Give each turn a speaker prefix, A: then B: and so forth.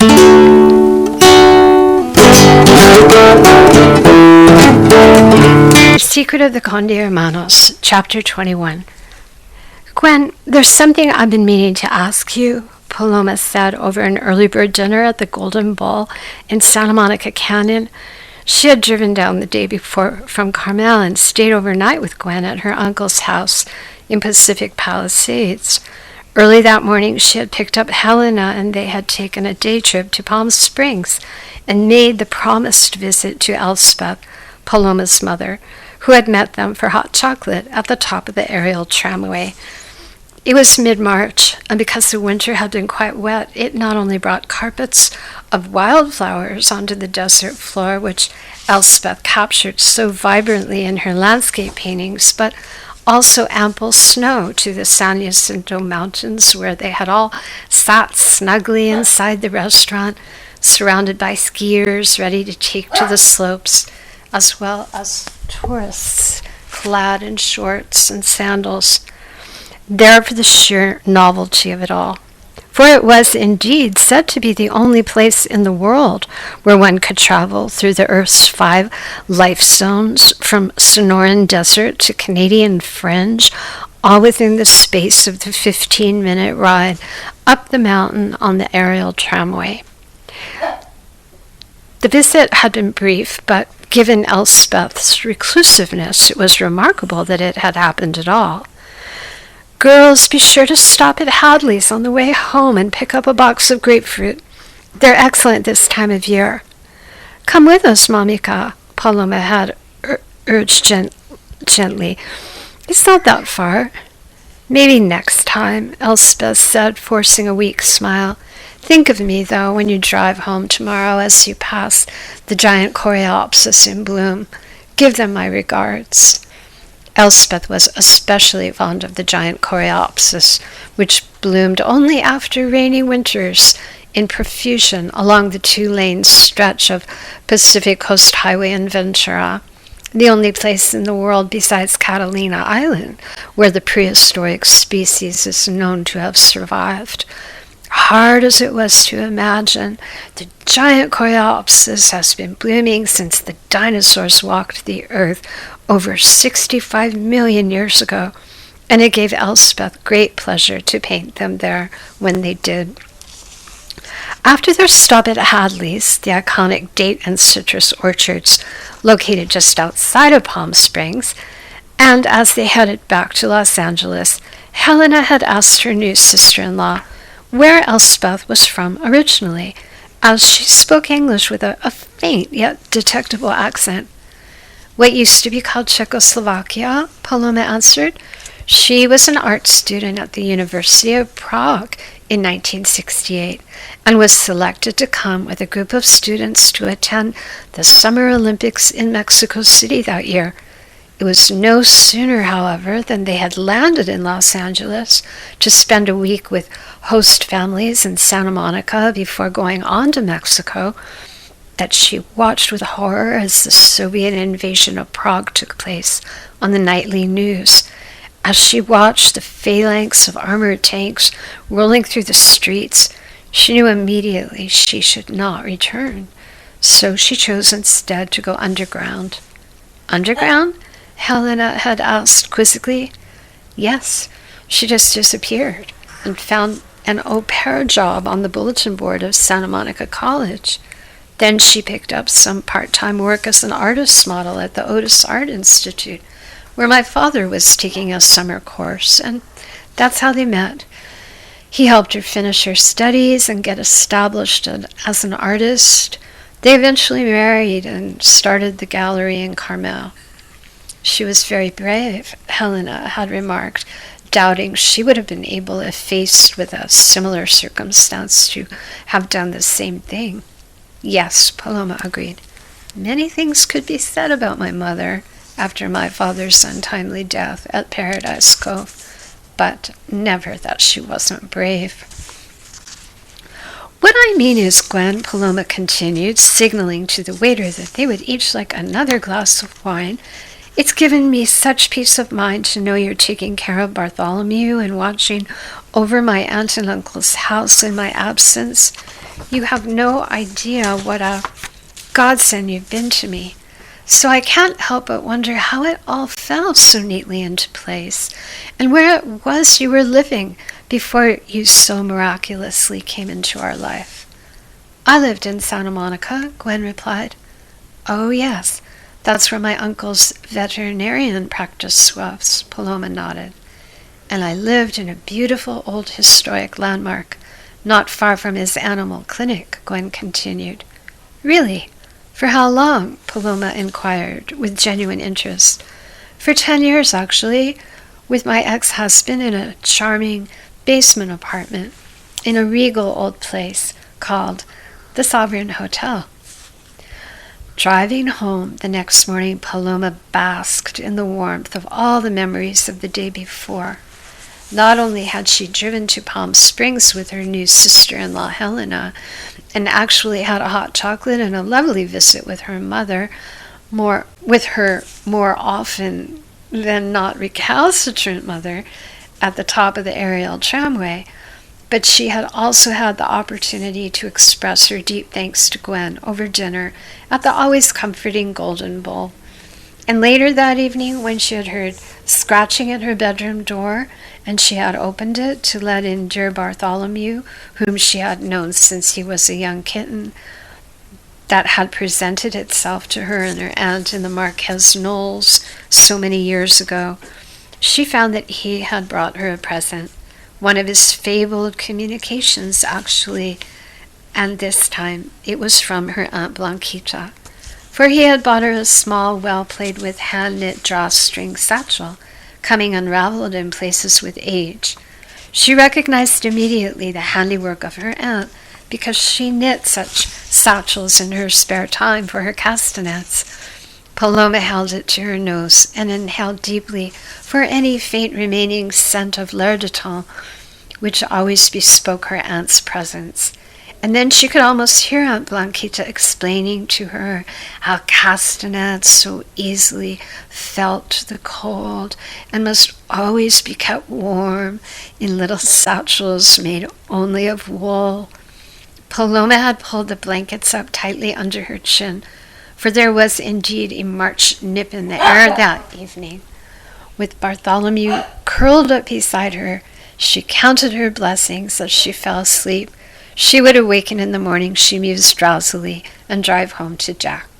A: The Secret of the Conde Hermanos, Chapter 21. Gwen, there's something I've been meaning to ask you, Paloma said over an early bird dinner at the Golden Ball in Santa Monica Canyon. She had driven down the day before from Carmel and stayed overnight with Gwen at her uncle's house in Pacific Palisades. Early that morning, she had picked up Helena and they had taken a day trip to Palm Springs and made the promised visit to Elspeth, Paloma's mother, who had met them for hot chocolate at the top of the aerial tramway. It was mid-March, and because the winter had been quite wet, it not only brought carpets of wildflowers onto the desert floor, which Elspeth captured so vibrantly in her landscape paintings, but also ample snow to the San Jacinto Mountains, where they had all sat snugly inside the restaurant, surrounded by skiers ready to take to the slopes, as well as tourists clad in shorts and sandals, there for the sheer novelty of it all. For it was indeed said to be the only place in the world where one could travel through the Earth's 5 life zones, from Sonoran Desert to Canadian Fringe, all within the space of the 15-minute ride up the mountain on the aerial tramway. The visit had been brief, but given Elspeth's reclusiveness, it was remarkable that it had happened at all. Girls, be sure to stop at Hadley's on the way home and pick up a box of grapefruit. They're excellent this time of year. Come with us, Mamika, Paloma had urged gently. It's not that far. Maybe next time, Elspeth said, forcing a weak smile. Think of me, though, when you drive home tomorrow as you pass the giant coreopsis in bloom. Give them my regards. Elspeth was especially fond of the giant coreopsis, which bloomed only after rainy winters in profusion along the 2-lane stretch of Pacific Coast Highway in Ventura, the only place in the world besides Catalina Island where the prehistoric species is known to have survived. Hard as it was to imagine, the giant coreopsis has been blooming since the dinosaurs walked the earth over 65 million years ago, and it gave Elspeth great pleasure to paint them there when they did. After their stop at Hadley's, the iconic date and citrus orchards located just outside of Palm Springs, and as they headed back to Los Angeles, Helena had asked her new sister-in-law where Elspeth was from originally, as she spoke English with a faint yet detectable accent. What used to be called Czechoslovakia, Paloma answered. She was an art student at the University of Prague in 1968 and was selected to come with a group of students to attend the Summer Olympics in Mexico City that year. It was no sooner, however, than they had landed in Los Angeles to spend a week with host families in Santa Monica before going on to Mexico that she watched with horror as the Soviet invasion of Prague took place on the nightly news. As she watched the phalanx of armored tanks rolling through the streets, she knew immediately she should not return. So she chose instead to go underground. Underground? Helena had asked quizzically. Yes, she just disappeared and found an au pair job on the bulletin board of Santa Monica College. Then she picked up some part-time work as an artist model at the Otis Art Institute, where my father was taking a summer course, and that's how they met. He helped her finish her studies and get established as an artist. They eventually married and started the gallery in Carmel. She was very brave, Helena had remarked, doubting she would have been able, if faced with a similar circumstance, to have done the same thing. Yes, Paloma agreed. Many things could be said about my mother after my father's untimely death at Paradise Cove, but never that she wasn't brave. What I mean is, Gwen, Paloma continued, signaling to the waiter that they would each like another glass of wine, it's given me such peace of mind to know you're taking care of Bartholomew and watching over my aunt and uncle's house in my absence. You have no idea what a godsend you've been to me. So I can't help but wonder how it all fell so neatly into place, and where it was you were living before you so miraculously came into our life." "I lived in Santa Monica," Gwen replied. "Oh, yes, that's where my uncle's veterinarian practice was," Paloma nodded. "And I lived in a beautiful old historic landmark, not far from his animal clinic," Gwen continued. "Really? For how long?" Paloma inquired with genuine interest. "For 10 years, actually, with my ex-husband in a charming basement apartment in a regal old place called the Sovereign Hotel." Driving home the next morning, Paloma basked in the warmth of all the memories of the day before. Not only had she driven to Palm Springs with her new sister-in-law Helena, and actually had a hot chocolate and a lovely visit with her mother, more often than not recalcitrant mother, at the top of the aerial tramway, but she had also had the opportunity to express her deep thanks to Gwen over dinner at the always comforting Golden Bowl. And later that evening, when she had heard scratching at her bedroom door, and she had opened it to let in dear Bartholomew, whom she had known since he was a young kitten, that had presented itself to her and her aunt in the Marquez Knolls so many years ago, she found that he had brought her a present, one of his fabled communications, actually, and this time it was from her Aunt Blanquita, for he had bought her a small, well-played-with hand-knit drawstring satchel, coming unraveled in places with age. She recognized immediately the handiwork of her aunt, because she knit such satchels in her spare time for her castanets. Paloma held it to her nose and inhaled deeply for any faint remaining scent of l'air de temps, which always bespoke her aunt's presence. And then she could almost hear Aunt Blanquita explaining to her how castanets so easily felt the cold and must always be kept warm in little satchels made only of wool. Paloma had pulled the blankets up tightly under her chin, for there was indeed a March nip in the air that evening. With Bartholomew curled up beside her, she counted her blessings as she fell asleep. She would awaken in the morning, she mused drowsily, and drive home to Jack.